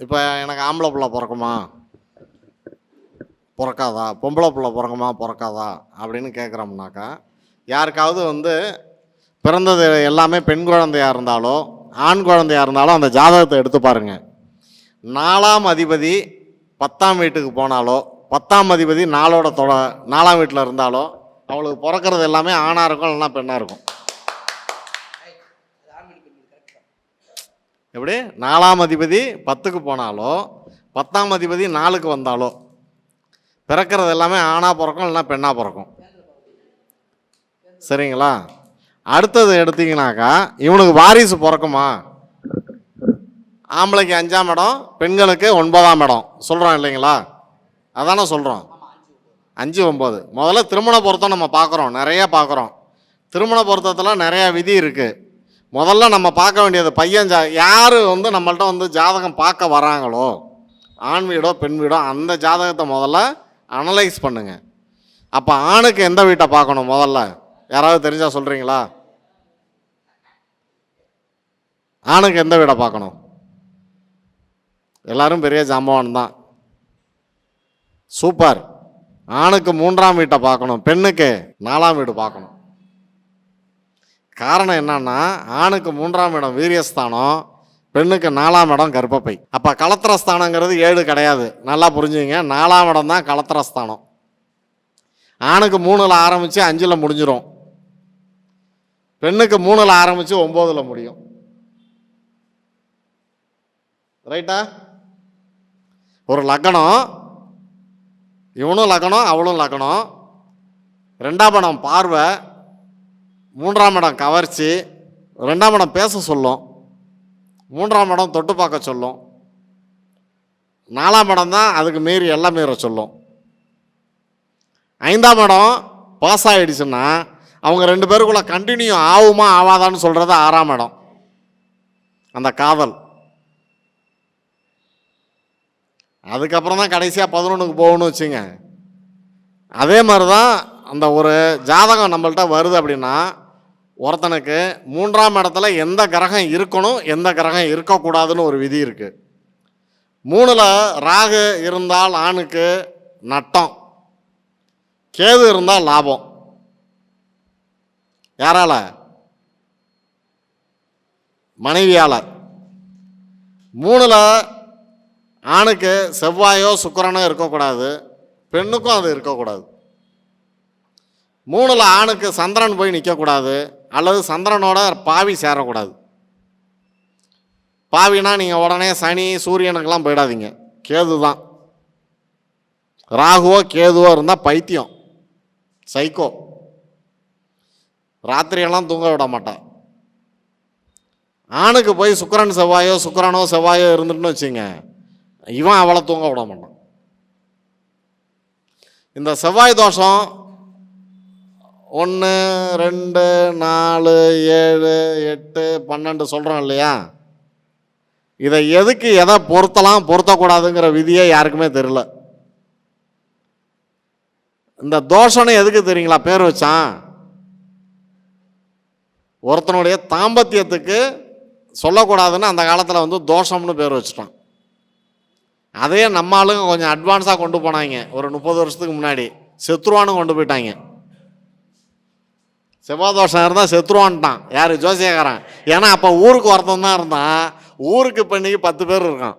இப்போ எனக்கு ஆம்பளை பிள்ளை பிறக்குமா பிறக்காதா, பொம்பளை பிள்ளை பிறக்குமா பிறக்காதா அப்படின்னு கேட்குறோம்னாக்கா, யாருக்காவது பிறந்தது எல்லாமே பெண் குழந்தையாக இருந்தாலோ ஆண் குழந்தையாக இருந்தாலும் அந்த ஜாதகத்தை எடுத்து பாருங்க. 4ஆம் அதிபதி 10ஆம் வீட்டுக்கு போனாலோ 10ஆம் அதிபதி 4ஆம் வீட்டில் இருந்தாலோ அவளுக்கு பிறக்கிறது எல்லாமே ஆணாக இருக்கும், இல்லைன்னா பெண்ணாக இருக்கும். எப்படி 4ஆம் அதிபதி 10க்கு போனாலோ 10ஆம் அதிபதி 4க்கு வந்தாலோ பிறக்கிறது எல்லாமே ஆணாக பிறக்கும், இல்லைன்னா பெண்ணாக பிறக்கும். சரிங்களா? அடுத்தது எடுத்தீங்கன்னாக்கா, இவனுக்கு வாரிசு பிறக்குமா? ஆம்பளைக்கு 5ஆம் இடம், பெண்களுக்கு 9ஆம் இடம் சொல்கிறோம் இல்லைங்களா? அதானே சொல்கிறோம். 5, 9. முதல்ல திருமண பொருத்தம் நம்ம பார்க்குறோம், நிறைய பார்க்குறோம். திருமண பொருத்தத்தில் நிறையா விதி இருக்குது. முதல்ல நம்ம பார்க்க வேண்டியது பையன் யார் நம்மள்ட்ட ஜாதகம் பார்க்க வராங்களோ, ஆண் வீடோ பெண் வீடோ, அந்த ஜாதகத்தை முதல்ல அனலைஸ் பண்ணுங்க. அப்போ ஆணுக்கு எந்த வீட்டை பார்க்கணும் முதல்ல? யாராவது தெரிஞ்சால் சொல்கிறீங்களா? ஆணுக்கு எந்த வீடை பார்க்கணும்? எல்லாரும் பெரிய ஜாம்பவான் தான். சூப்பர். ஆணுக்கு 3ஆம் வீட்டை பார்க்கணும், பெண்ணுக்கு 4ஆம் வீடு பார்க்கணும். காரணம் என்னன்னா, ஆணுக்கு 3ஆம் இடம் வீரியஸ்தானம், பெண்ணுக்கு 4ஆம் இடம் கர்ப்பப்பை. அப்போ கலத்திரஸ்தானங்கிறது 7 கிடையாது, நல்லா புரிஞ்சுங்க. 4ஆம் இடம் தான் கலத்திரஸ்தானம். ஆணுக்கு 3ல் ஆரம்பித்து 5ல் முடிஞ்சிடும், பெண்ணுக்கு 3ல் ஆரம்பித்து 9ல் முடியும். ரைட்டா? ஒரு லக்னம், இவனும் லக்னம் அவளும் லக்னம், 2ஆம் இடம் பார்வை, 3ஆம் இடம் கவர்ச்சி, 2ஆம் இடம் பேச சொல்லும், 3ஆம் இடம் தொட்டு பார்க்க சொல்லும், 4ஆம் இடம் தான் அதுக்கு மீறி எல்லாம் மீற சொல்லும். 5ஆம் இடம் பாஸ் ஆகிடுச்சுன்னா அவங்க 2 பேருக்குள்ள கண்டினியூ ஆகுமா ஆவாதான்னு சொல்கிறது 6ஆம் இடம், அந்த காதல். அதுக்கப்புறம் தான் கடைசியாக 11க்கு போகணும்னு வச்சுங்க. அதே மாதிரி தான் அந்த ஒரு ஜாதகம் நம்மள்கிட்ட வருது அப்படின்னா, ஒருத்தனுக்கு 3ஆம் இடத்துல எந்த கிரகம் இருக்கணும், எந்த கிரகம் இருக்கக்கூடாதுன்னு ஒரு விதி இருக்குது. 3ல் ராகு இருந்தால் ஆணுக்கு நட்டம், கேது இருந்தால் லாபம். யாரால? மனைவியால். 3ல் ஆணுக்கு செவ்வாயோ சுக்கிரனோ இருக்கக்கூடாது, பெண்ணுக்கும் அது இருக்கக்கூடாது. 3ல் ஆணுக்கு சந்திரன் போய் நிற்கக்கூடாது, அல்லது சந்திரனோட பாவி சேரக்கூடாது. பாவினா நீங்கள் உடனே சனி சூரியனுக்கெல்லாம் போயிடாதீங்க, கேது தான். ராகுவோ கேதுவோ இருந்தால் பைத்தியம், சைக்கோ, ராத்திரியெல்லாம் தூங்க விட மாட்டான். ஆணுக்கு போய் சுக்கிரன் செவ்வாயோ சுக்கிரனோ செவ்வாயோ இருந்துட்டுன்னு வச்சுங்க, இவன் அவளை தூங்க விட மாட்டான். இந்த செவ்வாய் தோஷம் 1, 2, 4, 7, 8, 12 சொல்கிறோம் இல்லையா? இதை எதுக்கு எதை பொருத்தலாம் பொருத்தக்கூடாதுங்கிற விதியே யாருக்குமே தெரியல. இந்த தோஷம்னு எதுக்கு தெரியுங்களா பேர் வச்சான்? ஒருத்தனுடைய தாம்பத்தியத்துக்கு சொல்லக்கூடாதுன்னு அந்த காலத்தில் தோஷம்னு பேர் வச்சுட்டான். அதையே நம்ம ஆளுங்க கொஞ்சம் அட்வான்ஸாக கொண்டு போனாங்க. ஒரு 30 வருஷத்துக்கு முன்னாடி செத்துருவான்னு கொண்டு போயிட்டாங்க. செவ்வாய் தோஷம் இருந்தால் செத்துருவான்ட்டான் யார்? ஜோசியக்காரன். ஏன்னா அப்போ ஊருக்கு ஒருத்தன் தான் இருந்தான், ஊருக்கு இப்போ இன்றைக்கி 10 பேர் இருக்கான்,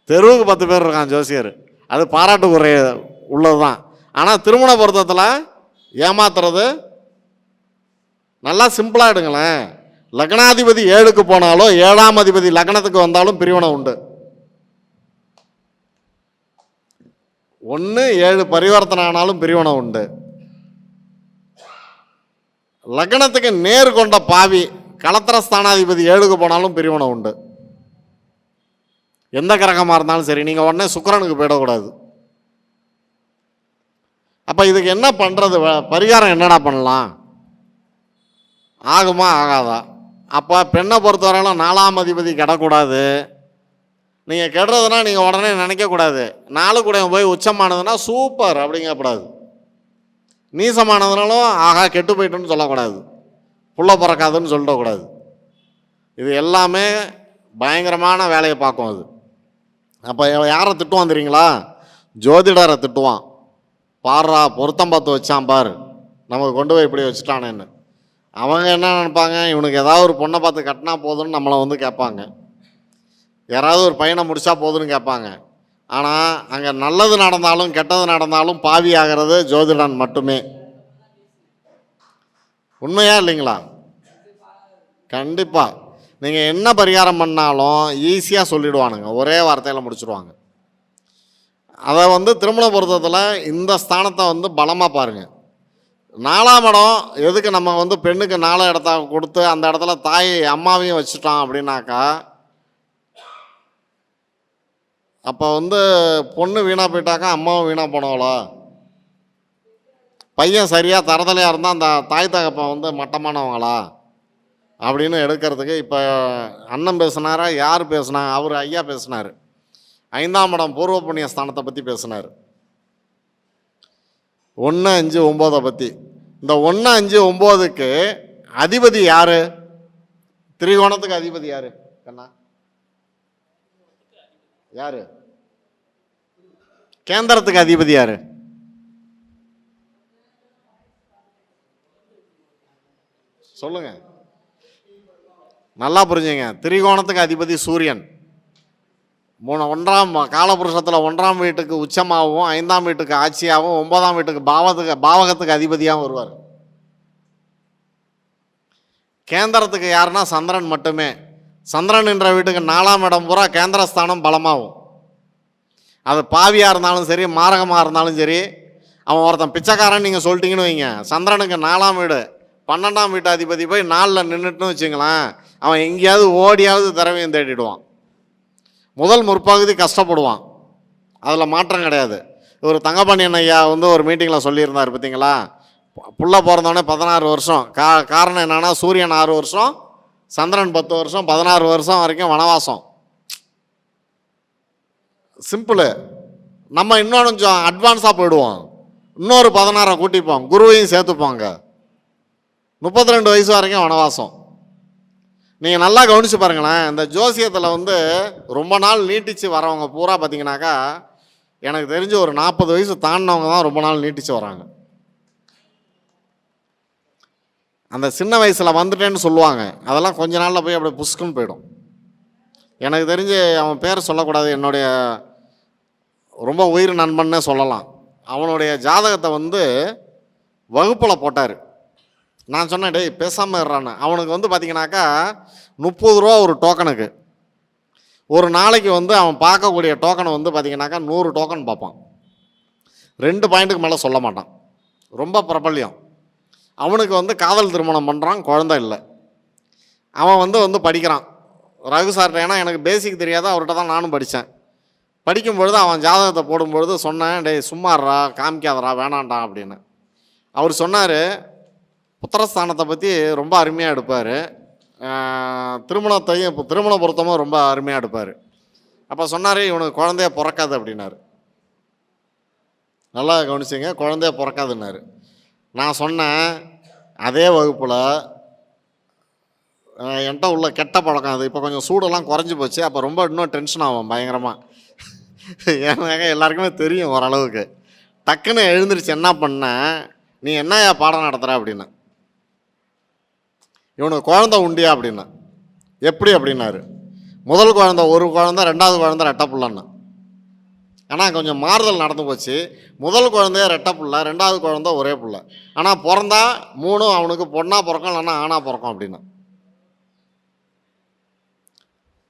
தெருவுக்கு 10 பேர் இருக்கான் ஜோசியர். அது பாராட்டுக்குரிய உள்ளது தான். ஆனால் திருமண பொருத்தத்தில் ஏமாத்துறது நல்லா சிம்பிளாக எடுங்களேன். லக்னாதிபதி 7க்கு போனாலும் 7ஆம் அதிபதி லக்னத்துக்கு வந்தாலும் பிரிவினை உண்டு. 1, 7 பரிவர்த்தனை ஆனாலும் பிரிவினை உண்டு. லக்னத்துக்கு நேர் கொண்ட பாவி கலத்திரஸ்தானாதிபதி 7க்கு போனாலும் பிரிவினை உண்டு. எந்த கிரகமாக இருந்தாலும் சரி, நீங்கள் உடனே சுக்கிரனுக்கு போயிடக்கூடாது. அப்போ இதுக்கு என்ன பண்ணுறது? பரிகாரம் என்னடா பண்ணலாம்? ஆகுமா ஆகாதா? அப்போ பெண்ணை பொறுத்தவரையிலும் 4ஆம் அதிபதி கெடக்கூடாது. நீங்கள் கெடுறதுனா நீங்கள் உடனே நினைக்கக்கூடாது 4 கூட போய் உச்சமானதுன்னா சூப்பர் அப்படிங்கக்கூடாது. நீசமானதுனாலும் ஆகா கெட்டு போயிட்டுன்னு சொல்லக்கூடாது, புள்ள பிறக்காதுன்னு சொல்லிடக்கூடாது. இது எல்லாமே பயங்கரமான வேலையை பார்க்கும். அது அப்போ யாரை திட்டுவான் தெரியுங்களா? ஜோதிடரை திட்டுவான். பாடுறா பொருத்தம் பார்த்து வச்சான் பார், நமக்கு கொண்டு போய் இப்படி வச்சுட்டானேன்னு. அவங்க என்ன நினைப்பாங்க, இவனுக்கு ஏதாவது ஒரு பொண்ணை பார்த்து கட்டினா போதும்னு நம்மளை வந்து கேட்பாங்க. யாராவது ஒரு பையனை முடிச்சா போதுன்னு கேட்பாங்க. ஆனால் அங்கே நல்லது நடந்தாலும் கெட்டது நடந்தாலும் பாவி ஆகிறது ஜோதிடன் மட்டுமே. உண்மையா இல்லைங்களா? கண்டிப்பாக. நீங்கள் என்ன பரிகாரம் பண்ணாலும் ஈஸியாக சொல்லிவிடுவானுங்க, ஒரே வார்த்தையில் முடிச்சுடுவாங்க. அதை வந்து திருமண பொருத்தத்தில் இந்த ஸ்தானத்தை வந்து பலமாக பாருங்கள். 4ஆம் இடம் எதுக்கு நம்ம வந்து பெண்ணுக்கு 4 இடத்த கொடுத்து அந்த இடத்துல தாய் அம்மாவையும் வச்சுட்டோம் அப்படின்னாக்கா, அப்போ வந்து பொண்ணு வீணாக போயிட்டாக்கா அம்மாவும் வீணாக போனவளோ? பையன் சரியாக தரதலையாக இருந்தால் அந்த தாய் தகப்பன் வந்து மட்டமானவங்களா அப்படின்னு எடுக்கிறதுக்கு. இப்போ அண்ணன் பேசினாரா, யார் பேசுனா? அவர் ஐயா பேசினார். 5ஆம் இடம் பூர்வ புண்ணிய ஸ்தானத்தை பற்றி பேசினார். 1, 5, 9 பற்றி. இந்த 1, 5, 9க்கு அதிபதி யாரு? திரிகோணத்துக்கு அதிபதி யாரு கண்ணா? யாரு? கேந்திரத்துக்கு அதிபதி யாரு? சொல்லுங்க, நல்லா புரிஞ்சுங்க. திரிகோணத்துக்கு அதிபதி சூரியன். 1ஆம் காலபுருஷத்தில் 1ஆம் வீட்டுக்கு உச்சமாகவும் 5ஆம் வீட்டுக்கு ஆட்சியாகவும் 9ஆம் வீட்டுக்கு பாவகத்துக்கு அதிபதியாகவும் வருவார். கேந்திரத்துக்கு யாருன்னா சந்திரன் மட்டுமே. சந்திரன் என்ற வீட்டுக்கு 4ஆம் இடம் பூரா கேந்திரஸ்தானம் பலமாகும். அது பாவியாக இருந்தாலும் சரி, மாரகமாக இருந்தாலும் சரி. அவன் ஒருத்தன் பிச்சைக்காரன் நீங்கள் சொல்லிட்டீங்கன்னு வைங்க, சந்திரனுக்கு 4ஆம் வீடு 12ஆம் வீட்டு அதிபதி போய் 4ல் நின்றுட்டுன்னு வச்சுங்களேன், அவன் எங்கேயாவது ஓடியாவது திரவியம் தேடிடுவான். முதல் முற்பகுதி கஷ்டப்படுவான், அதில் மாற்றம் கிடையாது. ஒரு தங்கப்பாண்டியன் ஐயா வந்து ஒரு மீட்டிங்கில் சொல்லியிருந்தார் பார்த்தீங்களா, புள்ள பிறந்தோடனே 16 வருஷம். காரணம் என்னென்னா, சூரியன் 6 வருஷம், சந்திரன் 10 வருஷம், 16 வருஷம் வரைக்கும் வனவாசம். சிம்பிளு. நம்ம இன்னும் கொஞ்சம் அட்வான்ஸாக போயிடுவோம், இன்னொரு 16 கூட்டிப்போம், குருவையும் சேர்த்துப்போங்க, 32 வயசு வரைக்கும் வனவாசம். நீங்கள் நல்லா கவனித்து பாருங்களேன். இந்த ஜோசியத்தில் வந்து ரொம்ப நாள் நீட்டிச்சு வரவங்க பூரா பார்த்தீங்கன்னாக்கா, எனக்கு தெரிஞ்சு ஒரு 40 வயசு தாண்டினவங்க தான் ரொம்ப நாள் நீட்டிச்சு வராங்க. அந்த சின்ன வயசில் வந்துட்டேன்னு சொல்லுவாங்க, அதெல்லாம் கொஞ்ச நாளில் போய் அப்படியே புஷ்குன்னு போயிடும். எனக்கு தெரிஞ்சு அவன் பேர் சொல்லக்கூடாது, என்னுடைய ரொம்ப உயிர் நண்பன்னே சொல்லலாம். அவனுடைய ஜாதகத்தை வந்து வகுப்பில் போட்டார். நான் சொன்னேன், டேய் பேசாமல் இருறான்னு. அவனுக்கு வந்து பார்த்தீங்கன்னாக்கா 30 ரூபா ஒரு டோக்கனுக்கு. ஒரு நாளைக்கு வந்து அவன் பார்க்கக்கூடிய டோக்கனை வந்து பார்த்தீங்கன்னாக்கா 100 டோக்கன் பார்ப்பான். 2 பாயிண்ட்டுக்கு மேலே சொல்ல மாட்டான், ரொம்ப பிரபல்யம். அவனுக்கு வந்து காதல் திருமணம் பண்ணுறான், குழந்தை இல்லை. அவன் வந்து படிக்கிறான் ரகு சார்கிட்ட. ஏன்னா எனக்கு பேசிக் தெரியாத, அவர்கிட்ட தான் நானும் படித்தேன். படிக்கும்பொழுது அவன் ஜாதகத்தை போடும்பொழுது சொன்னேன், டேய் சும்மாறா, காமிக்காதரா, வேணாண்டா அப்படின்னு. அவர் சொன்னார், புத்திரஸ்தானத்தை பற்றி ரொம்ப அருமையாக எடுப்பார், திருமணத்தையும் இப்போ திருமண பொருத்தமும் ரொம்ப அருமையாக எடுப்பார். அப்போ சொன்னார், இவனுக்கு குழந்தைய பிறக்காது அப்படின்னாரு. நல்லா கவனிச்சிங்க, குழந்தைய பிறக்காதுன்னாரு. நான் சொன்னேன், அதே வகுப்பில் என்கிட்ட உள்ள கெட்ட பழக்கம் அது இப்போ கொஞ்சம் சூடெல்லாம் குறைஞ்சி போச்சு. அப்போ ரொம்ப இன்னும் டென்ஷன் ஆகும் பயங்கரமாக. ஏன்னாக்க எல்லாருக்குமே தெரியும் ஓரளவுக்கு. டக்குன்னு எழுந்திரிச்சு என்ன பண்ணேன், நீ என்னையா பாடம் நடத்துகிற அப்படின்னு. இவனுக்கு குழந்தை உண்டியா அப்படின்னா. எப்படி அப்படின்னாரு. முதல் குழந்தை ஒரு குழந்தை, 2வது குழந்தை ரெட்டை புள்ளன்னு. ஆனால் கொஞ்சம் மாறுதல் நடந்து போச்சு. முதல் குழந்தைய ரெட்டை புள்ள, 2வது குழந்தை ஒரே புள்ள. ஆனால் பிறந்தா 3 அவனுக்கு பொண்ணாக பிறக்கும், இல்லைன்னா ஆணாக பிறக்கும் அப்படின்னு.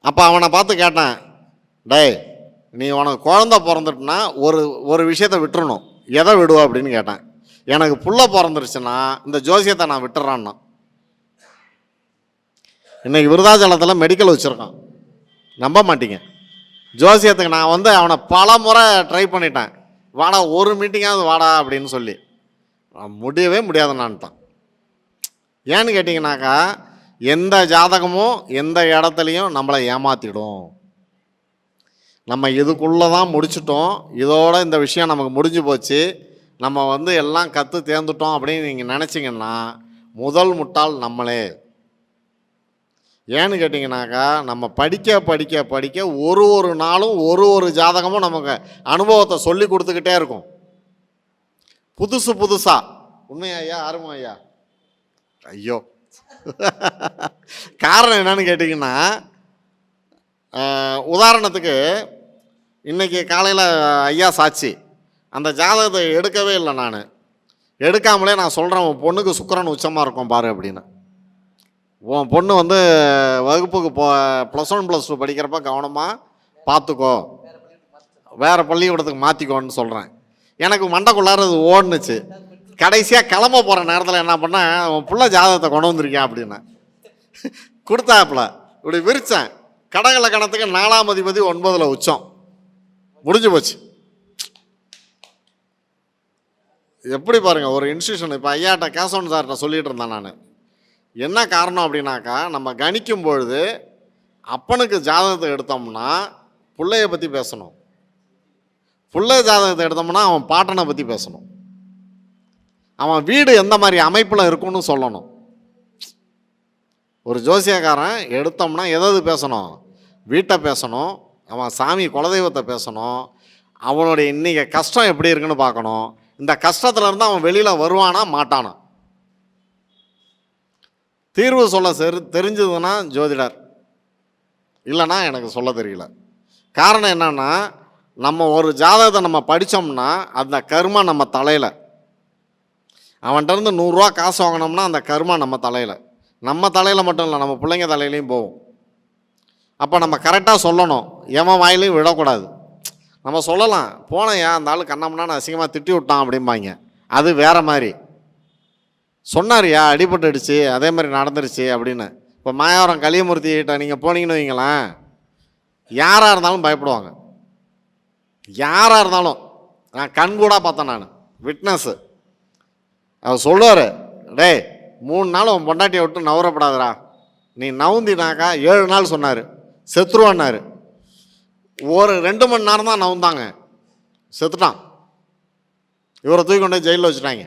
அப்போ அவனை பார்த்து கேட்டேன், டேய் நீ உனக்கு குழந்தை பிறந்துட்டுனா ஒரு விஷயத்தை விட்டுறணும், எதை விடுவா அப்படின்னு கேட்டேன். எனக்கு புள்ள பிறந்துருச்சுன்னா இந்த ஜோசியத்தை நான் விட்டுறான்னா. இன்றைக்கி விருதாச்சலத்தில் மெடிக்கல் வச்சுருக்கான், நம்ப மாட்டீங்க. ஜோசியத்துக்கு நான் வந்து அவனை பல முறை ட்ரை பண்ணிட்டேன், வாடா ஒரு மீட்டிங்காவது வாடா அப்படின்னு சொல்லி. முடியவே முடியாதுன்னான்ட்டான். ஏன்னு கேட்டிங்கனாக்கா, எந்த ஜாதகமும் எந்த இடத்துலையும் நம்மளை ஏமாற்றிடும். நம்ம இதுக்குள்ளே தான் முடிச்சிட்டோம், இதோட இந்த விஷயம் நமக்கு முடிஞ்சு போச்சு, நம்ம வந்து எல்லாம் கற்று தேர்ந்துட்டோம் அப்படின்னு நீங்கள் நினச்சிங்கன்னா முதல் முட்டாள் நம்மளே. ஏன்னு கேட்டிங்கனாக்கா நம்ம படிக்க படிக்க படிக்க ஒரு ஒரு நாளும் ஒரு ஒரு ஜாதகமும் நமக்கு அனுபவத்தை சொல்லி கொடுத்துக்கிட்டே இருக்கும். புதுசு புதுசாக. உண்மையா ஐயா? ஆர்வம் ஐயா? ஐயோ காரணம் என்னன்னு கேட்டிங்கன்னா, உதாரணத்துக்கு இன்றைக்கி காலையில் ஐயா சாட்சி, அந்த ஜாதகத்தை எடுக்கவே இல்லை. நான் எடுக்காமலே நான் சொல்கிறேன், உன் பொண்ணுக்கு சுக்கிரன் உச்சமாக இருக்கும் பாரு அப்படின்னு. உன் பொண்ணு வந்து வகுப்புக்கு +1 +2 படிக்கிறப்ப கவனமாக பார்த்துக்கோ, வேறு பள்ளிக்கூடத்துக்கு மாற்றிக்கோன்னு சொல்கிறேன். எனக்கு மண்டைக்குள்ளார அது ஓடுனுச்சு. கடைசியாக கிளம்ப போகிற நேரத்தில் என்ன பண்ணேன், உன் புள்ள ஜாதகத்தை கொண்டு வந்திருக்கேன் அப்படின்னு கொடுத்தாப்புல. இப்படி விரித்தேன். கடகல கணத்துக்கு 4ஆம் அதிபதி 9ல் உச்சம். முடிஞ்சு போச்சு. எப்படி பாருங்கள் ஒரு இன்ஸ்டியூஷன். இப்போ ஐயாட்ட கேசவன் சார்கிட்ட சொல்லிகிட்டு இருந்தேன் நான். என்ன காரணம் அப்படின்னாக்கா, நம்ம கணிக்கும் பொழுது அப்பனுக்கு ஜாதகத்தை எடுத்தோம்னா பிள்ளைய பற்றி பேசணும், பிள்ளை ஜாதகத்தை எடுத்தோம்னா அவன் பாட்டனை பற்றி பேசணும், அவன் வீடு எந்த மாதிரி அமைப்பில் இருக்குன்னு சொல்லணும். ஒரு ஜோசியக்காரன் எடுத்தோம்னா எதாவது பேசணும், வீட்டை பேசணும், அவன் சாமி குலதெய்வத்தை பேசணும், அவனுடைய இன்றைக்கி கஷ்டம் எப்படி இருக்குன்னு பார்க்கணும். இந்த கஷ்டத்தில் இருந்து அவன் வெளியில் வருவானா மாட்டானா. தீர்வு சொல்ல தெரிஞ்சதுன்னா ஜோதிடர், இல்லைன்னா எனக்கு சொல்ல தெரியல. காரணம் என்னன்னா, நம்ம ஒரு ஜாதகத்தை நம்ம படித்தோம்னா அந்த கர்மா நம்ம தலையில். அவன்கிட்டருந்து 100 ரூபா காசு வாங்கினோம்னா அந்த கர்மா நம்ம தலையில். நம்ம தலையில் மட்டும் இல்லை, நம்ம பிள்ளைங்க தலையிலையும் போகும். அப்போ நம்ம கரெக்டாக சொல்லணும், எவன் வாயிலையும் விடக்கூடாது. நம்ம சொல்லலாம், போனையா அந்த ஆள் கண்ணம்னா அசிங்கமாக திட்டி விட்டான் அப்படிம்பாங்க, அது வேறு மாதிரி. சொன்னார்யா அடிபட்டுடுச்சு, அதே மாதிரி நடந்துருச்சு அப்படின்னு. இப்போ மாயாவரம் கலியமூர்த்திகிட்ட நீங்கள் போனீங்கன்னு வைங்களேன், யாராக இருந்தாலும் பயப்படுவாங்க. யாராக இருந்தாலும். நான் கண் கூட பார்த்தேன், நான் விட்னஸ்ஸு. அவர் சொல்லுவார், டேய் 3 நாள் உன் பொண்டாட்டியை விட்டு நவரப்படாதரா, நீ நவுந்தினாக்கா 7 நாள் சொன்னார், செத்துருவான்னாரு. ஒரு 2 மணி நேரம் தான் நவுந்தாங்க, செத்துட்டான். இவரை தூக்கி கொண்டு ஜெயிலில் வச்சுட்டாங்க.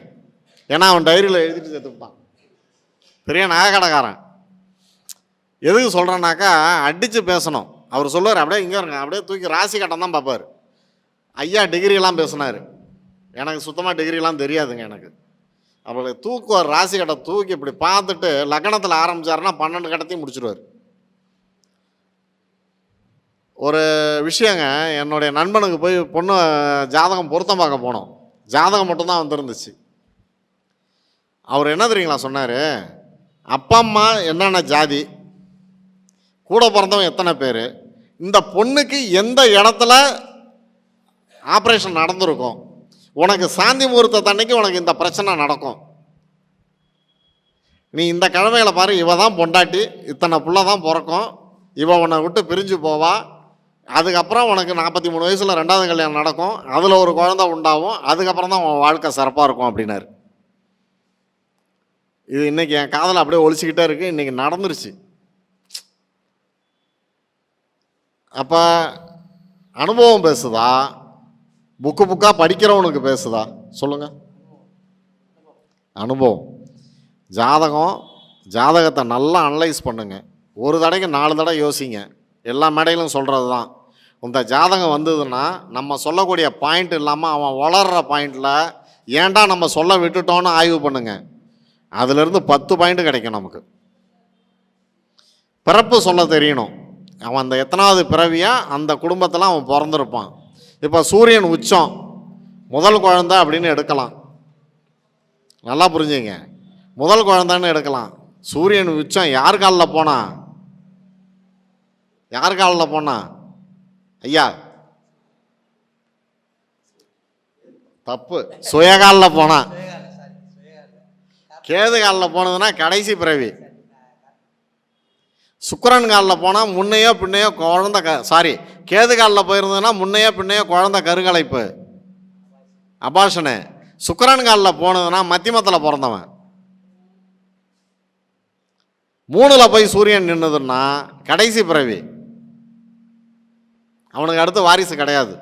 ஏன்னா அவன் டைரியில் எழுதிட்டு செத்துட்டான். பெரிய நகைக்கடைக்காரன். எதுக்கு சொல்கிறேன்னாக்கா, அடித்து பேசணும். அவர் சொல்லுவார், அப்படியே இங்கே இருங்க, அப்படியே தூக்கி ராசி கட்டம் தான் பார்ப்பார். ஐயா டிகிரியெல்லாம் பேசினார், எனக்கு சுத்தமாக டிகிரிலாம் தெரியாதுங்க எனக்கு. அவளை தூக்குவார், ராசி கட்டை தூக்கி இப்படி பார்த்துட்டு லக்னத்தில் ஆரம்பித்தாருன்னா 12 கட்டத்தையும் முடிச்சிடுவார். ஒரு விஷயங்க, என்னுடைய நண்பனுக்கு போய் பொண்ணு ஜாதகம் பொருத்தம் பார்க்க போனோம். ஜாதகம் மட்டும்தான் வந்துருந்துச்சு. அவர் என்ன தெரியுங்களா சொன்னார், அப்பா அம்மா என்னென்ன ஜாதி, கூட பிறந்தவன் எத்தனை பேர், இந்த பொண்ணுக்கு எந்த இடத்துல ஆப்ரேஷன் நடந்திருக்கும், உனக்கு சாந்தி முகூர்த்த அன்னைக்கு உனக்கு இந்த பிரச்சனை நடக்கும், நீ இந்த கிழமையில பாரு, இவ தான் பொண்டாட்டி, இத்தனை புள்ள தான் பிறக்கும், இவ உன்னை விட்டு பிரிஞ்சு போவா, அதுக்கப்புறம் உனக்கு 43 வயசில் 2வது கல்யாணம் நடக்கும், அதில் ஒரு குழந்தை உண்டாகும், அதுக்கப்புறம் தான் உன் வாழ்க்கை சிறப்பாக இருக்கும் அப்படின்னாரு. இது இன்றைக்கி என் காதில் அப்படியே ஒழிச்சிக்கிட்டே இருக்குது. இன்றைக்கி நடந்துருச்சு. அப்போ அனுபவம் பேசுதா, புக்காக படிக்கிறவனுக்கு பேசுதா சொல்லுங்கள்? அனுபவம். ஜாதகத்தை நல்லா அனலைஸ் பண்ணுங்க. ஒரு தடவைக்கு 4 தடவை யோசிங்க. எல்லா மேடையிலும் சொல்கிறது தான். இந்த ஜாதகம் வந்ததுன்னா நம்ம சொல்லக்கூடிய பாயிண்ட் இல்லாமல் அவன் வளர்கிற பாயிண்டில் ஏன்டா நம்ம சொல்ல விட்டுட்டோன்னு ஆய்வு பண்ணுங்க. அதிலிருந்து 10 பாயிண்ட் கிடைக்கும் நமக்கு. பிறப்பு சொல்ல தெரியணும். அவன் அந்த எத்தனாவது பிறவியாக அந்த குடும்பத்தில் அவன் பிறந்திருப்பான். இப்போ சூரியன் உச்சம், முதல் குழந்தை அப்படின்னு எடுக்கலாம். நல்லா புரிஞ்சுங்க, முதல் குழந்தைன்னு எடுக்கலாம். சூரியன் உச்சம் யார் காலில் போனா? யார் காலில் போனா ஐயா? தப்பு, சுயகாலில் போனா. கேது காலில் போனதுன்னா கடைசி பிறவி. சுக்கிரன் காலில் போனால் முன்னையோ பின்னையோ குழந்தை கேது காலில் போயிருந்ததுன்னா முன்னையோ பின்னையோ குழந்தை கருகலைப்பு, அபாஷனு. சுக்கிரன் காலில் போனதுன்னா மத்தியமத்தில் பிறந்தவன். 3ல் போய் சூரியன் நின்றுதுன்னா கடைசி பிறவி, அவனுக்கு அடுத்து வாரிசு கிடையாது.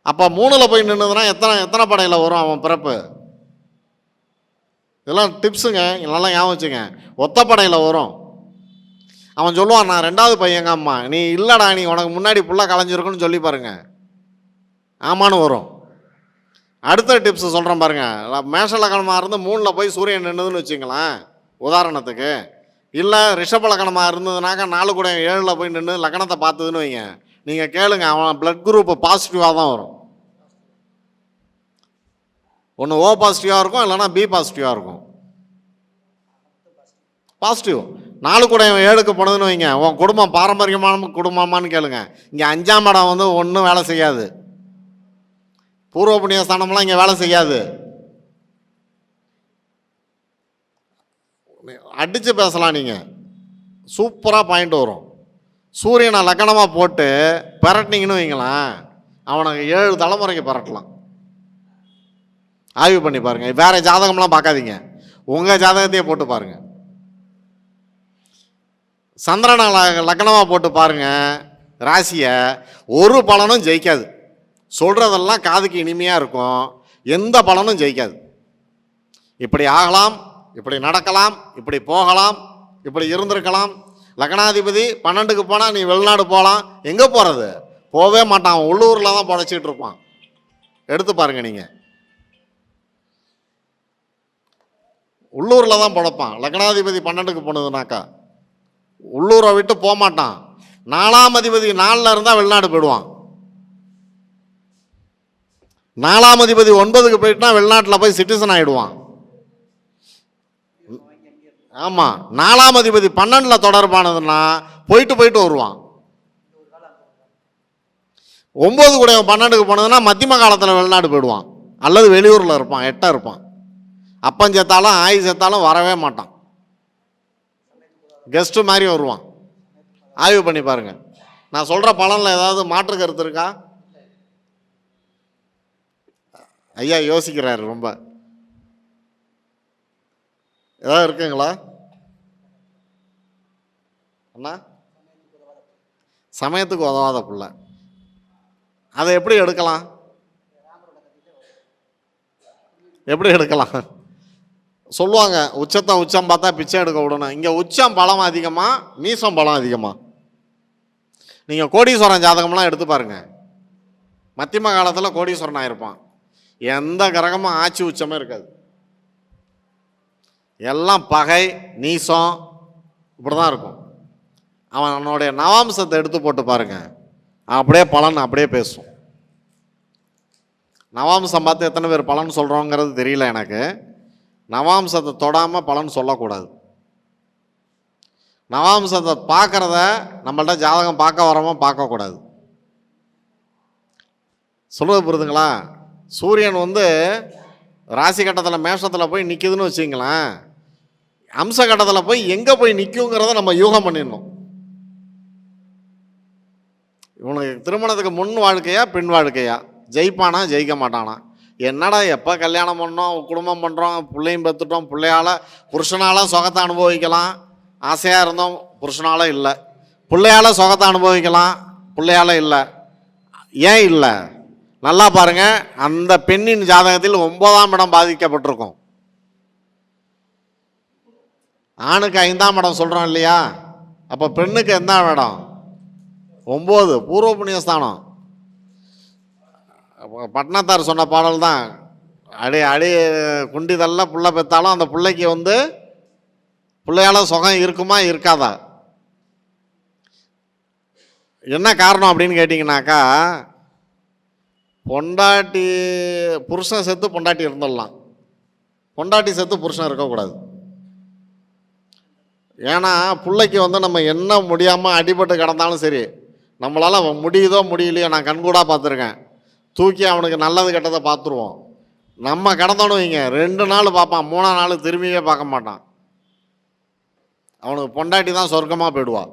அப்போ 3ல் போய் நின்றுதுன்னா எத்தனை படையில் வரும் அவன் பிறப்பு? இதெல்லாம் டிப்ஸுங்க, நல்லா ஞாபகம் வச்சுங்க. ஒத்தப்படையில் வரும். அவன் சொல்லுவான், நான் 2வது பையங்க அம்மா. நீ இல்லைடா, நீ உனக்கு முன்னாடி புள்ள கலைஞ்சிருக்குன்னு சொல்லி பாருங்க, ஆமான்னு வரும். அடுத்த டிப்ஸ் சொல்கிறேன் பாருங்க. மேஷ லக்னமாக இருந்து 3ல் போய் சூரியன் நின்றுதுன்னு வச்சுங்களேன் உதாரணத்துக்கு. இல்லை ரிஷப லக்னமாக இருந்ததுனாக்கா 4 கூட 7ல் போய் நின்று லக்னத்தை பார்த்ததுன்னு வைங்க, நீங்கள் கேளுங்க, அவன் பிளட் குரூப் பாசிட்டிவாக தான் வரும். ஒன்று ஓ பாசிட்டிவாக இருக்கும், இல்லைனா பி பாசிட்டிவாக இருக்கும். பாசிட்டிவ் 4 கூட 7க்கு போனதுன்னு வைங்க, உன் குடும்பம் பாரம்பரியமான குடும்பமானு கேளுங்க. இங்கே 5ஆம் இடம் வந்து ஒன்றும் வேலை செய்யாது, பூர்வ புண்ணிய ஸ்தானம்லாம் இங்கே வேலை செய்யாது. அடித்து பேசலாம் நீங்கள், சூப்பராக பாயிண்ட் வரும். சூரியனை லக்கணமாக போட்டு பரட்டினீங்கன்னு வைங்களேன், அவனுக்கு 7 தலைமுறைக்கு பரட்டலாம். ஆய்வு பண்ணி பாருங்கள். வேறு ஜாதகம்லாம் பார்க்காதீங்க, உங்கள் ஜாதகத்தையே போட்டு பாருங்கள். சந்திரனை லக்னமாக போட்டு பாருங்கள் ராசியை, ஒரு பலனும் ஜெயிக்காது. சொல்கிறதெல்லாம் காதுக்கு இனிமையாக இருக்கும், எந்த பலனும் ஜெயிக்காது. இப்படி ஆகலாம், இப்படி நடக்கலாம், இப்படி போகலாம், இப்படி இருந்திருக்கலாம். லக்னாதிபதி 12க்கு போனால் நீ வெளிநாடு போகலாம். எங்கே போகிறது? போகவே மாட்டான், உள்ளூரில் தான் புழைச்சிட்டு இருப்பான். எடுத்து பாருங்க, நீங்கள் உள்ளூரில் தான் பிழைப்பான். லக்னாதிபதி 12க்கு போனதுனாக்கா உள்ளூரை விட்டு போக மாட்டான். 4ஆம் அதிபதி 4ல் இருந்தால் வெளிநாடு போயிடுவான். 4ஆம் அதிபதி 9க்கு போயிட்டுனா வெளிநாட்டில் போய் சிட்டிசன் ஆகிடுவான். ஆமாம், 4ஆம் அதிபதி 12ல் தொடர்பானதுன்னா போயிட்டு வருவான். 9 கூட 12க்கு போனதுன்னா மத்தியம காலத்தில் வெளிநாடு போயிடுவான், அல்லது வெளியூரில் இருப்பான், எட்ட இருப்பான். அப்பன் சேர்த்தாலும் ஆயி சேர்த்தாலும் வரவே மாட்டான், கெஸ்ட்டு மாதிரி வருவான். ஆய்வு பண்ணி பாருங்க. நான் சொல்கிற பலனில் ஏதாவது மாற்று கருத்து இருக்கா? ஐயா யோசிக்கிறாரு ரொம்ப. ஏதாவது இருக்குங்களா அண்ணா? சமயத்துக்கு உதவாத பிள்ளை, அதை எப்படி எடுக்கலாம்? எப்படி எடுக்கலாம் சொல்லுவாங்க, உச்சம் பார்த்தா பிச்சை எடுக்க விடணும். இங்கே உச்சம் பலம் அதிகமா, நீசம் பலம் அதிகமா? நீங்கள் கோடீஸ்வரன் ஜாதகம்லாம் எடுத்து பாருங்க, மத்தியம காலத்தில் கோடீஸ்வரன் ஆயிருப்பான். எந்த கிரகமும் ஆட்சி உச்சமே இருக்காது, எல்லாம் பகை நீசம் இப்படி தான் இருக்கும். அவனுடைய நவாம்சத்தை எடுத்து போட்டு பாருங்க, அப்படியே பலன் அப்படியே பேசும். நவாம்சம் பார்த்து எத்தனை பேர் பலன் சொல்கிறோங்கிறது தெரியல எனக்கு. நவாம்சத்தை தொடாமல் பலன் சொல்லக்கூடாது. நவாம்சத்தை பார்க்குறத நம்மள்ட்ட ஜாதகம் பார்க்க வரமோ பார்க்கக்கூடாது. சொல்லுவது புரியுதுங்களா? சூரியன் வந்து ராசி கட்டத்தில் மேஷத்தில் போய் நிற்குதுன்னு வச்சுங்களேன், அம்ச கட்டத்தில் போய் எங்கே போய் நிற்குங்கிறத நம்ம யூகம் பண்ணிடணும். இவனுக்கு திருமணத்துக்கு முன் வாழ்க்கையா பின் வாழ்க்கையா, ஜெயிப்பானா ஜெயிக்க மாட்டானா, என்னடா எப்போ கல்யாணம் பண்ணோம், குடும்பம் பண்ணுறோம், பிள்ளையும் பெற்றுட்டோம், பிள்ளையால் புருஷனால் சுகத்தை அனுபவிக்கலாம், ஆசையாக இருந்தோம், புருஷனால் இல்லை, பிள்ளையால் சுகத்தை அனுபவிக்கலாம், பிள்ளையால் இல்லை. ஏன் இல்லை? நல்லா பாருங்கள், அந்த பெண்ணின் ஜாதகத்தில் 9ஆம் இடம் பாதிக்கப்பட்டிருக்கும். ஆணுக்கு 5ஆம் இடம் சொல்கிறோம் இல்லையா, அப்போ பெண்ணுக்கு எந்த இடம்? 9, பூர்வ புண்ணியஸ்தானம். பட்னத்தார் சொன்ன பாடல் தான், அடி குண்டிதெல்லாம் புள்ள பெற்றாலும் அந்த பிள்ளைக்கு வந்து பிள்ளையால சுகம் இருக்குமா இருக்காதா? என்ன காரணம் அப்படின்னு கேட்டிங்கனாக்கா, பொண்டாட்டி புருஷன் செத்து பொண்டாட்டி இருந்துடலாம், பொண்டாட்டி செத்து புருஷன் இருக்கக்கூடாது. ஏன்னா பிள்ளைக்கு வந்து நம்ம என்ன முடியாமல் அடிபட்டு கிடந்தாலும் சரி, நம்மளால் முடியுதோ முடியலையோ, நான் கண்கூடாக பார்த்துருக்கேன், தூக்கி அவனுக்கு நல்லது கெட்டதை பார்த்துருவோம். நம்ம கிடந்தோன்னு வைங்க, 2 நாள் பார்ப்பான், 3ஆம் நாள் திரும்பியே பார்க்க மாட்டான். அவனுக்கு பொண்டாட்டி தான் சொர்க்கமாக போயிடுவா.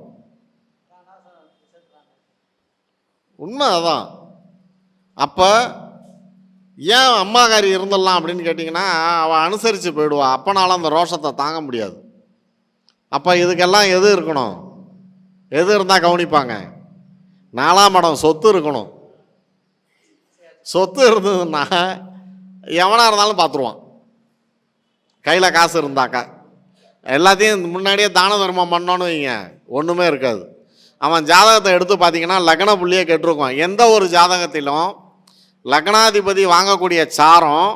உண்மை அதான். அப்போ ஏன் அம்மாக்காரி இருந்துடலாம் அப்படின்னு கேட்டிங்கன்னா, அவள் அனுசரித்து போயிடுவா, அப்பனால அந்த ரோஷத்தை தாங்க முடியாது. அப்போ இதுக்கெல்லாம் எது இருக்கணும்? எது இருந்தால் கவனிப்பாங்க? 4ஆம் இடம் சொத்து இருக்கணும். சொத்து இருந்ததுன்னா எவனாக இருந்தாலும் பார்த்துருவான், கையில் காசு இருந்தாக்கா. எல்லாத்தையும் முன்னாடியே தான தர்மம் பண்ணோன்னு வைங்க, ஒன்றுமே இருக்காது. அவன் ஜாதகத்தை எடுத்து பார்த்தீங்கன்னா லக்ன புள்ளியே கெட்டிருக்கும். எந்த ஒரு ஜாதகத்திலும் லக்னாதிபதி வாங்கக்கூடிய சாரம்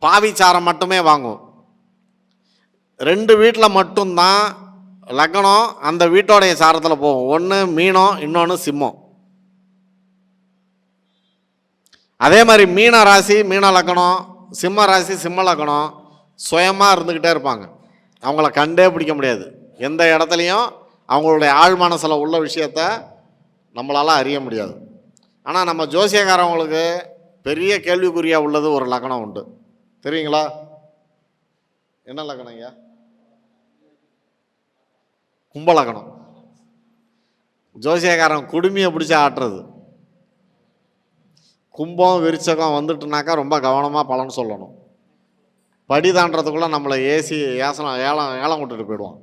பாவி சாரம் மட்டுமே வாங்கும். 2 வீட்டில் மட்டும்தான் லக்னம் அந்த வீட்டோடைய சாரத்தில் போகும். ஒன்று மீனம், இன்னொன்று சிம்மம். அதே மாதிரி மீன ராசி மீன லக்னம், சிம்ம ராசி சிம்ம லக்னம் சுயமாக இருந்துக்கிட்டே இருப்பாங்க. அவங்கள கண்டே பிடிக்க முடியாது. எந்த இடத்துலையும் அவங்களுடைய ஆழ் மனசில் உள்ள விஷயத்த நம்மளால் அறிய முடியாது. ஆனால் நம்ம ஜோசியக்காரவங்களுக்கு பெரிய கேள்விக்குறியாக உள்ளது ஒரு லக்னம் உண்டு. தெரியுங்களா? என்ன லக்னம் ஐயா? கும்பலக்கணம். ஜோசியக்காரன் குடுமையை பிடிச்சி ஆட்டுறது. கும்பம் விருச்சகம் வந்துட்டுனாக்கா ரொம்ப கவனமாக பலன் சொல்லணும். படி தாண்டதுக்குள்ளே நம்மளை ஏசி ஏசனம் ஏலம் விட்டுட்டு போயிடுவான்.